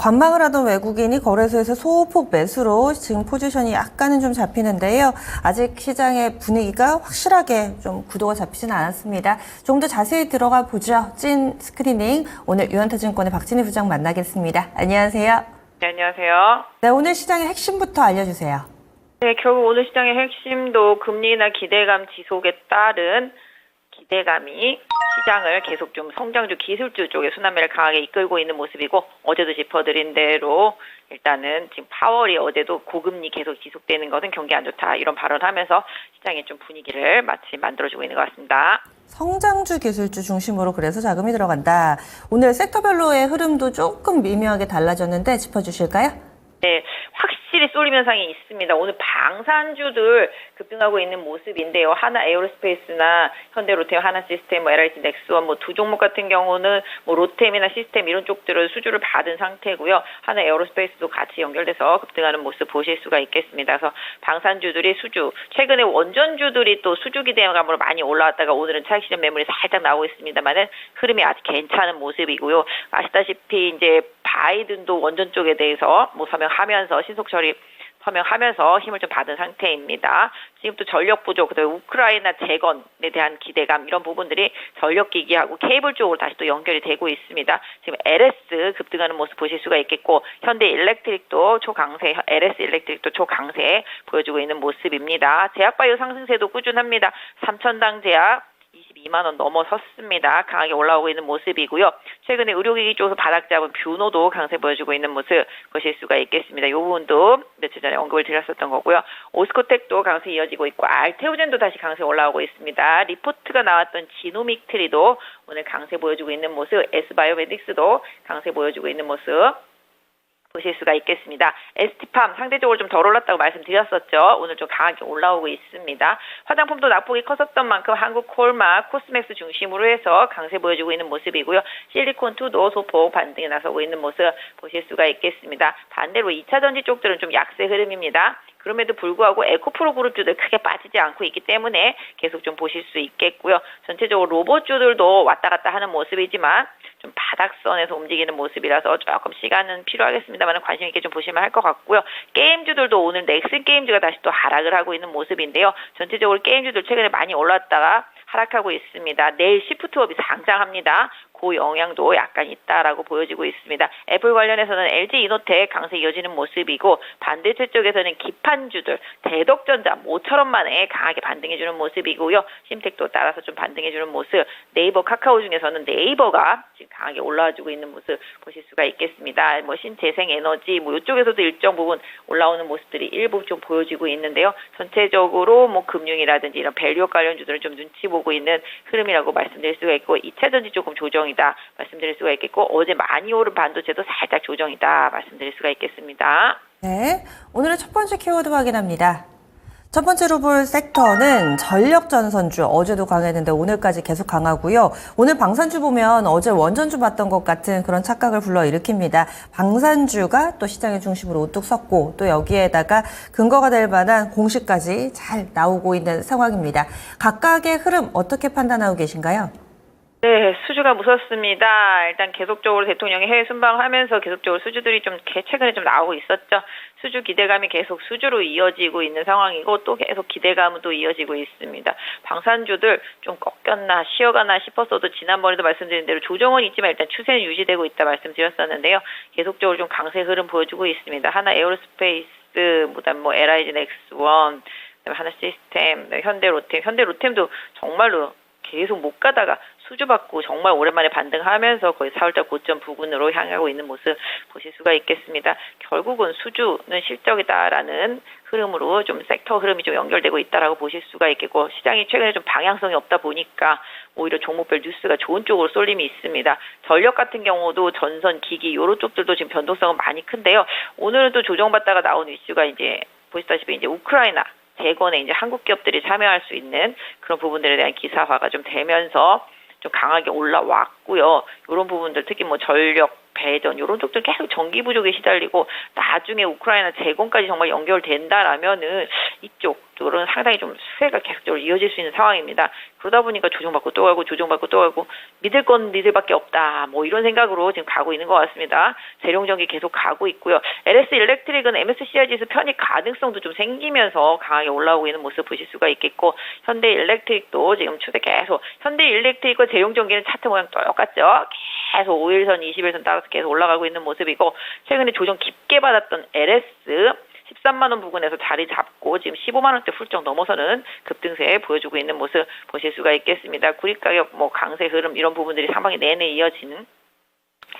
관망을 하던 외국인이 거래소에서 소폭 매수로 지금 포지션이 약간은 좀 잡히는데요. 아직 시장의 분위기가 확실하게 좀 구도가 잡히지는 않았습니다. 좀 더 자세히 들어가 보죠. 찐 스크리닝. 오늘 유한타증권의 박진희 부장 만나겠습니다. 안녕하세요. 네, 안녕하세요. 네, 오늘 시장의 핵심부터 알려주세요. 네, 결국 오늘 시장의 핵심도 금리나 기대감 지속에 따른 기대감이 시장을 계속 좀 성장주, 기술주 쪽에 순환매를 강하게 이끌고 있는 모습이고, 어제도 짚어드린 대로 일단은 지금 파월이 어제도 고금리 계속 지속되는 것은 경기 안 좋다 이런 발언을 하면서 시장의 좀 분위기를 마치 만들어주고 있는 것 같습니다. 성장주 기술주 중심으로 그래서 자금이 들어간다. 오늘 섹터별로의 흐름도 조금 미묘하게 달라졌는데 짚어주실까요? 네, 확실히 쏠림 현상이 있습니다. 오늘 방산주들 급등하고 있는 모습인데요. 하나 에어로스페이스나 현대 로템, 하나 시스템, LIT 넥스원 두 종목 같은 경우는 로템이나 시스템 이런 쪽들은 수주를 받은 상태고요. 하나 에어로스페이스도 같이 연결돼서 급등하는 모습 보실 수가 있겠습니다. 그래서 방산주들이 수주, 최근에 원전주들이 또 수주 기대감으로 많이 올라왔다가 오늘은 차익 실현 매물이 살짝 나오고 있습니다만은 흐름이 아직 괜찮은 모습이고요. 아시다시피 이제 바이든도 원전 쪽에 대해서 서명하면서 신속 처리 서명하면서 힘을 좀 받은 상태입니다. 지금 또 전력 부족, 그다음에 우크라이나 재건에 대한 기대감 이런 부분들이 전력기기하고 케이블 쪽으로 다시 또 연결이 되고 있습니다. 지금 LS 급등하는 모습 보실 수가 있겠고, 현대 일렉트릭도 초강세, LS 일렉트릭도 초강세 보여주고 있는 모습입니다. 제약바이오 상승세도 꾸준합니다. 3,000당 제약 22만 원 넘어섰습니다. 강하게 올라오고 있는 모습이고요. 최근에 의료기기 쪽에서 바닥 잡은 뷰노도 강세 보여주고 있는 모습 보실 수가 있겠습니다. 이 부분도 며칠 전에 언급을 드렸었던 거고요. 오스코텍도 강세 이어지고 있고, 알테오젠도 다시 강세 올라오고 있습니다. 리포트가 나왔던 지노믹트리도 오늘 강세 보여주고 있는 모습, S바이오메딕스도 강세 보여주고 있는 모습 보실 수가 있겠습니다. ST팜 상대적으로 좀 덜 올랐다고 말씀드렸었죠. 오늘 좀 강하게 올라오고 있습니다. 화장품도 낙폭이 컸었던 만큼 한국콜마, 코스맥스 중심으로 해서 강세 보여주고 있는 모습이고요. 실리콘2도 소폭 반등에 나서고 있는 모습 보실 수가 있겠습니다. 반대로 2차 전지 쪽들은 좀 약세 흐름입니다. 그럼에도 불구하고 에코프로 그룹주들 크게 빠지지 않고 있기 때문에 계속 좀 보실 수 있겠고요. 전체적으로 로봇주들도 왔다 갔다 하는 모습이지만 좀 바닥선에서 움직이는 모습이라서 조금 시간은 필요하겠습니다만 관심 있게 좀 보시면 할 것 같고요. 게임주들도 오늘 넥슨 게임즈가 다시 또 하락을 하고 있는 모습인데요. 전체적으로 게임주들 최근에 많이 올랐다가 하락하고 있습니다. 내일 시프트업이 상장합니다. 그 영향도 약간 있다라고 보여지고 있습니다. 애플 관련해서는 LG 이노텍 강세 이어지는 모습이고, 반대체 쪽에서는 기판주들, 대덕전자 모처럼 만에 강하게 반등해주는 모습이고요. 심텍도 따라서 좀 반등해주는 모습, 네이버 카카오 중에서는 네이버가 지금 강하게 올라와주고 있는 모습 보실 수가 있겠습니다. 신재생에너지 이쪽에서도 일정 부분 올라오는 모습들이 일부 좀 보여지고 있는데요. 전체적으로 금융이라든지 이런 밸류업 관련주들을 좀 눈치 보고 있는 흐름이라고 말씀드릴 수가 있고, 2차 전지 조금 조정이다 말씀드릴 수가 있겠고, 어제 많이 오른 반도체도 살짝 조정이다 말씀드릴 수가 있겠습니다. 네, 오늘의 첫 번째 키워드 확인합니다. 첫 번째로 볼 섹터는 전력전선주, 어제도 강했는데 오늘까지 계속 강하고요. 오늘 방산주 보면 어제 원전주 봤던 것 같은 그런 착각을 불러일으킵니다. 방산주가 또 시장의 중심으로 우뚝 섰고, 또 여기에다가 근거가 될 만한 공시까지 잘 나오고 있는 상황입니다. 각각의 흐름 어떻게 판단하고 계신가요? 네, 수주가 무섭습니다. 일단 계속적으로 대통령이 해외 순방하면서 계속적으로 수주들이 좀 최근에 좀 나오고 있었죠. 수주 기대감이 계속 수주로 이어지고 있는 상황이고, 또 계속 기대감은 또 이어지고 있습니다. 방산주들 좀 꺾였나 쉬어가나 싶었어도 지난번에도 말씀드린 대로 조정은 있지만 일단 추세는 유지되고 있다 말씀드렸었는데요. 계속적으로 좀 강세 흐름 보여주고 있습니다. 하나 에어로스페이스, 그다음 LIG 넥스원, 하나 시스템, 현대 로템도 정말로 계속 못 가다가 수주받고 정말 오랜만에 반등하면서 거의 4월달 고점 부근으로 향하고 있는 모습 보실 수가 있겠습니다. 결국은 수주는 실적이다라는 흐름으로 좀 섹터 흐름이 좀 연결되고 있다라고 보실 수가 있겠고, 시장이 최근에 좀 방향성이 없다 보니까 오히려 종목별 뉴스가 좋은 쪽으로 쏠림이 있습니다. 전력 같은 경우도 전선, 기기 이런 쪽들도 지금 변동성은 많이 큰데요. 오늘은 또 조정받다가 나온 이슈가 이제 보시다시피 이제 우크라이나 재건에 이제 한국 기업들이 참여할 수 있는 그런 부분들에 대한 기사화가 좀 되면서 좀 강하게 올라왔고요. 이런 부분들 특히 전력, 배전 이런 쪽들 계속 전기 부족에 시달리고, 나중에 우크라이나 재건까지 정말 연결된다라면은 이쪽 종목들은 상당히 좀 수혜가 계속적으로 이어질 수 있는 상황입니다. 그러다 보니까 조정받고 또 가고 조정받고 또 가고 믿을 건 믿을밖에 없다. 뭐 이런 생각으로 지금 가고 있는 것 같습니다. 재룡전기 계속 가고 있고요. LS 일렉트릭은 MSCI 지수 편입 가능성도 좀 생기면서 강하게 올라오고 있는 모습 보실 수가 있겠고 현대 일렉트릭도 지금 추세 계속 현대 일렉트릭과 재룡전기는 차트 모양 똑같죠. 계속 5일선, 20일선 따라서 계속 올라가고 있는 모습이고 최근에 조정 깊게 받았던 LS 13만 원 부근에서 자리 잡고 지금 15만 원대 훌쩍 넘어서는 급등세 보여주고 있는 모습 보실 수가 있겠습니다. 구리 가격 뭐 강세 흐름 이런 부분들이 상반기 내내 이어지는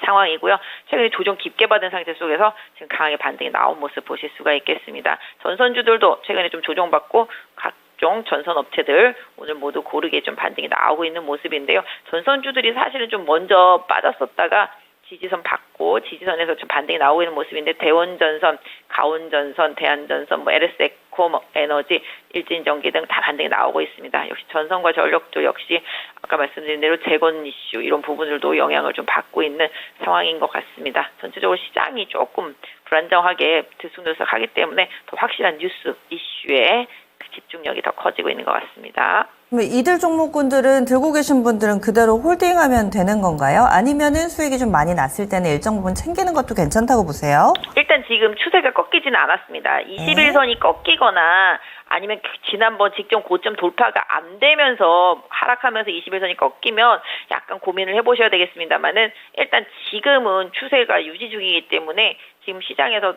상황이고요. 최근에 조정 깊게 받은 상태 속에서 지금 강하게 반등이 나온 모습 보실 수가 있겠습니다. 전선주들도 최근에 좀 조정받고 각종 전선 업체들 오늘 모두 고르게 좀 반등이 나오고 있는 모습인데요. 전선주들이 사실은 좀 먼저 빠졌었다가 지지선 받고 지지선에서 좀 반등이 나오고 있는 모습인데 대원전선, 가온전선, 대한전선, 뭐 LS에코, 뭐 에너지, 일진전기 등 다 반등이 나오고 있습니다. 역시 전선과 전력도 역시 아까 말씀드린 대로 재건 이슈 이런 부분들도 영향을 좀 받고 있는 상황인 것 같습니다. 전체적으로 시장이 조금 불안정하게 들쑥날쑥하기 때문에 더 확실한 뉴스 이슈에 집중력이 더 커지고 있는 것 같습니다. 이들 종목군들은 들고 계신 분들은 그대로 홀딩하면 되는 건가요? 아니면은 수익이 좀 많이 났을 때는 일정 부분 챙기는 것도 괜찮다고 보세요? 일단 지금 추세가 꺾이지는 않았습니다. 21선이 꺾이거나 아니면 지난번 직전 고점 돌파가 안 되면서 하락하면서 21선이 꺾이면 약간 고민을 해보셔야 되겠습니다만은 일단 지금은 추세가 유지 중이기 때문에 지금 시장에서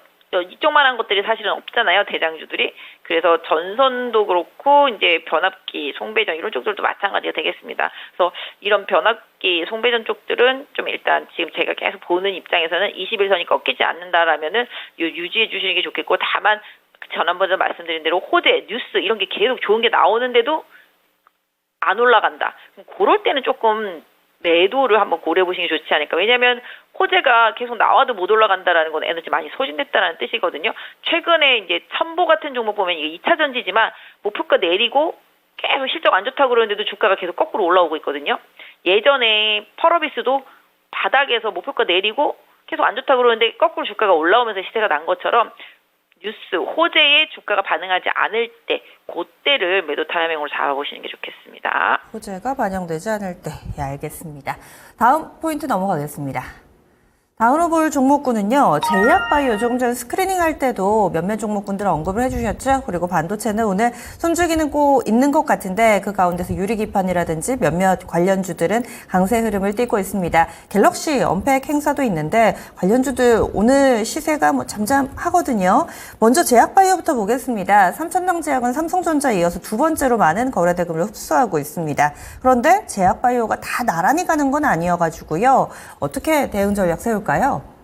이쪽만한 것들이 사실은 없잖아요, 대장주들이. 그래서 전선도 그렇고 이제 변압기, 송배전 이런 쪽들도 마찬가지가 되겠습니다. 그래서 이런 변압기, 송배전 쪽들은 좀 일단 지금 제가 계속 보는 입장에서는 21선이 꺾이지 않는다라면은 유지해 주시는 게 좋겠고, 다만 지난번에 말씀드린 대로 호재, 뉴스 이런 게 계속 좋은 게 나오는데도 안 올라간다. 그럼 그럴 때는 조금 매도를 한번 고려해 보시는 게 좋지 않을까. 왜냐하면 호재가 계속 나와도 못 올라간다라는 건 에너지 많이 소진됐다라는 뜻이거든요. 최근에 이제 첨보 같은 종목 보면 이게 2차 전지지만 목표가 내리고 계속 실적 안 좋다고 그러는데도 주가가 계속 거꾸로 올라오고 있거든요. 예전에 펄어비스도 바닥에서 목표가 내리고 계속 안 좋다고 그러는데 거꾸로 주가가 올라오면서 시세가 난 것처럼 뉴스, 호재에 주가가 반응하지 않을 때 그때를 매도 타이밍으로 잡아보시는 게 좋겠습니다. 호재가 반영되지 않을 때. 예, 알겠습니다. 다음 포인트 넘어가겠습니다. 다음으로 볼 종목군은요. 제약바이오 조금 전 스크리닝 할 때도 몇몇 종목군들 언급을 해주셨죠. 그리고 반도체는 오늘 숨죽이는 꼭 있는 것 같은데 그 가운데서 유리기판이라든지 몇몇 관련주들은 강세 흐름을 띠고 있습니다. 갤럭시 언팩 행사도 있는데 관련주들 오늘 시세가 뭐 잠잠하거든요. 먼저 제약바이오부터 보겠습니다. 삼천당제약은 삼성전자에 이어서 두 번째로 많은 거래대금을 흡수하고 있습니다. 그런데 제약바이오가 다 나란히 가는 건 아니어가지고요. 어떻게 대응 전략 세울까요?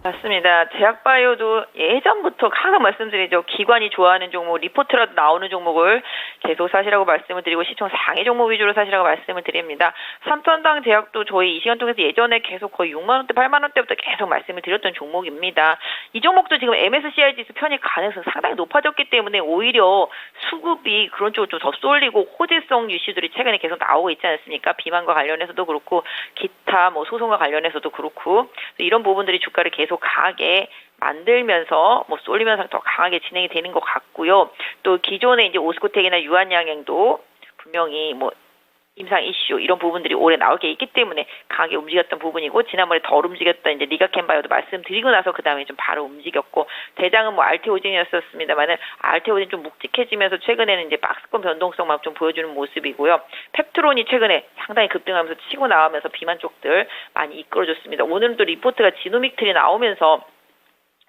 맞습니다. 제약바이오도 예전부터 항상 말씀드리죠. 기관이 좋아하는 종목, 리포트라도 나오는 종목을 계속 사시라고 말씀을 드리고 시총 상위 종목 위주로 사시라고 말씀을 드립니다. 삼천당 제약도 저희 이 시간 통해서 예전에 계속 거의 6만 원대, 8만 원대부터 계속 말씀을 드렸던 종목입니다. 이 종목도 지금 MSCI 지수 편입 가능성이 상당히 높아졌기 때문에 오히려 수급이 그런 쪽으로 좀 더 쏠리고 호재성 이슈들이 최근에 계속 나오고 있지 않습니까? 비만과 관련해서도 그렇고 기타 뭐 소송과 관련해서도 그렇고 이런 부분들이 주가를 계속 강하게 만들면서 뭐 쏠리면서 더 강하게 진행이 되는 것 같고요. 또 기존에 이제 오스코텍이나 유한양행도 분명히 뭐 임상 이슈 이런 부분들이 올해 나오게 있기 때문에 강하게 움직였던 부분이고 지난번에 덜 움직였던 이제 리가캔바이오도 말씀드리고 나서 그 다음에 좀 바로 움직였고 대장은 뭐 알테오진이었습니다만은 알테오진 좀 묵직해지면서 최근에는 이제 박스권 변동성만 좀 보여주는 모습이고요. 펩트론이 최근에 상당히 급등하면서 치고 나오면서 비만 쪽들 많이 이끌어줬습니다. 오늘도 리포트가 지노믹틀이 나오면서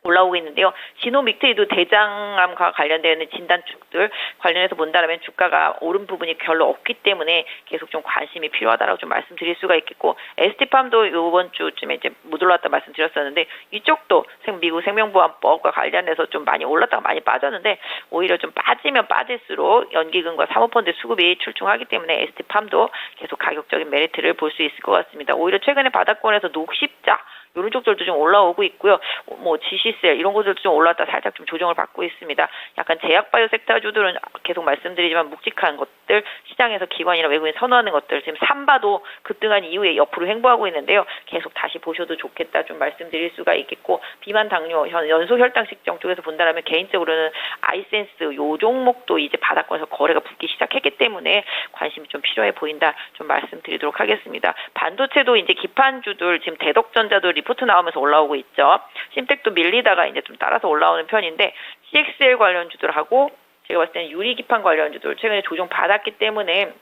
올라오고 있는데요. 지노믹트리도 대장암과 관련되는 진단축들 관련해서 본다면 주가가 오른 부분이 별로 없기 때문에 계속 좀 관심이 필요하다라고 좀 말씀드릴 수가 있겠고 ST팜도 이번 주쯤에 이제 못 올랐다 말씀드렸었는데 이쪽도 미국 생명보험법과 관련해서 좀 많이 올랐다가 많이 빠졌는데 오히려 좀 빠지면 빠질수록 연기금과 사모펀드 수급이 출중하기 때문에 ST팜도 계속 가격적인 메리트를 볼 수 있을 것 같습니다. 오히려 최근에 바닥권에서 녹십자 이런 쪽들도 좀 올라오고 있고요. 뭐 GC셀 이런 것들도 좀 올라왔다 살짝 좀 조정을 받고 있습니다. 약간 제약바이오 섹터주들은 계속 말씀드리지만 묵직한 것들, 시장에서 기관이나 외국인 선호하는 것들, 지금 삼바도 급등한 이후에 옆으로 횡보하고 있는데요. 계속 다시 보셔도 좋겠다 좀 말씀드릴 수가 있겠고, 비만 당뇨, 연소 혈당 측정 쪽에서 본다라면 개인적으로는 아이센스 요 종목도 이제 바닥권에서 거래가 붙기 시작했기 때문에 관심이 좀 필요해 보인다 좀 말씀드리도록 하겠습니다. 반도체도 이제 기판주들 지금 대덕전자도 리포트 나오면서 올라오고 있죠. 심텍도 밀리다가 이제 좀 따라서 올라오는 편인데, CXL 관련주들하고 제가 봤을 때는 유리기판 관련주들 최근에 조정 받았기 때문에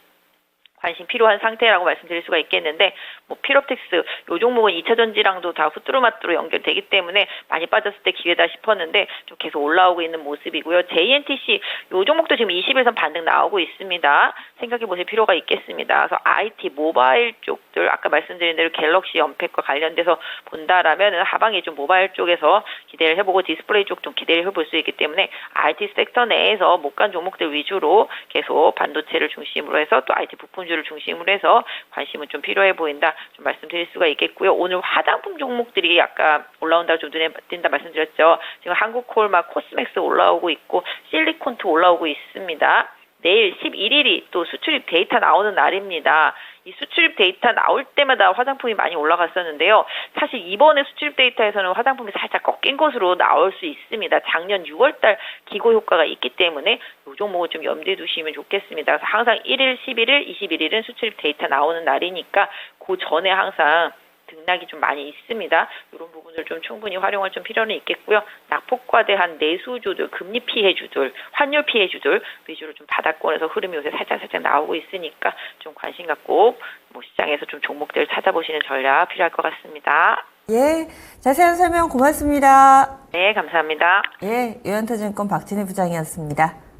관심 필요한 상태라고 말씀드릴 수가 있겠는데, 뭐 필업텍스 요 종목은 2차 전지랑도 다 후뚜루마뚜루 연결되기 때문에 많이 빠졌을 때 기회다 싶었는데 좀 계속 올라오고 있는 모습이고요. JNTC 요 종목도 지금 20일선 반등 나오고 있습니다. 생각해 보실 필요가 있겠습니다. 그래서 IT 모바일 쪽들 아까 말씀드린 대로 갤럭시 연팩과 관련돼서 본다라면 하방에 좀 모바일 쪽에서 기대를 해보고 디스플레이 쪽 좀 기대를 해볼 수 있기 때문에 IT 섹터 내에서 못 간 종목들 위주로 계속 반도체를 중심으로 해서 또 IT 부품주를 중심으로 해서 관심은 좀 필요해 보인다 좀 말씀드릴 수가 있겠고요. 오늘 화장품 종목들이 약간 올라온다고 좀 눈에 띈다 말씀드렸죠. 지금 한국콜마 코스맥스 올라오고 있고 실리콘트 올라오고 있습니다. 내일 11일이 또 수출입 데이터 나오는 날입니다. 이 수출입 데이터 나올 때마다 화장품이 많이 올라갔었는데요. 사실 이번에 수출입 데이터에서는 화장품이 살짝 꺾인 것으로 나올 수 있습니다. 작년 6월달 기고 효과가 있기 때문에 이 종목을 좀 염두에 두시면 좋겠습니다. 그래서 항상 1일, 11일, 21일은 수출입 데이터 나오는 날이니까 그 전에 항상 등락이 좀 많이 있습니다. 이런 부분들 좀 충분히 활용할 좀 필요는 있겠고요. 낙폭과대한 내수주들, 금리 피해주들, 환율 피해주들 위주로 좀 바닥권에서 흐름이 요새 살짝 나오고 있으니까 좀 관심 갖고 뭐 시장에서 좀 종목들 찾아보시는 전략 필요할 것 같습니다. 예, 자세한 설명 고맙습니다. 네, 감사합니다. 예, 유현타증권 박진희 부장이었습니다.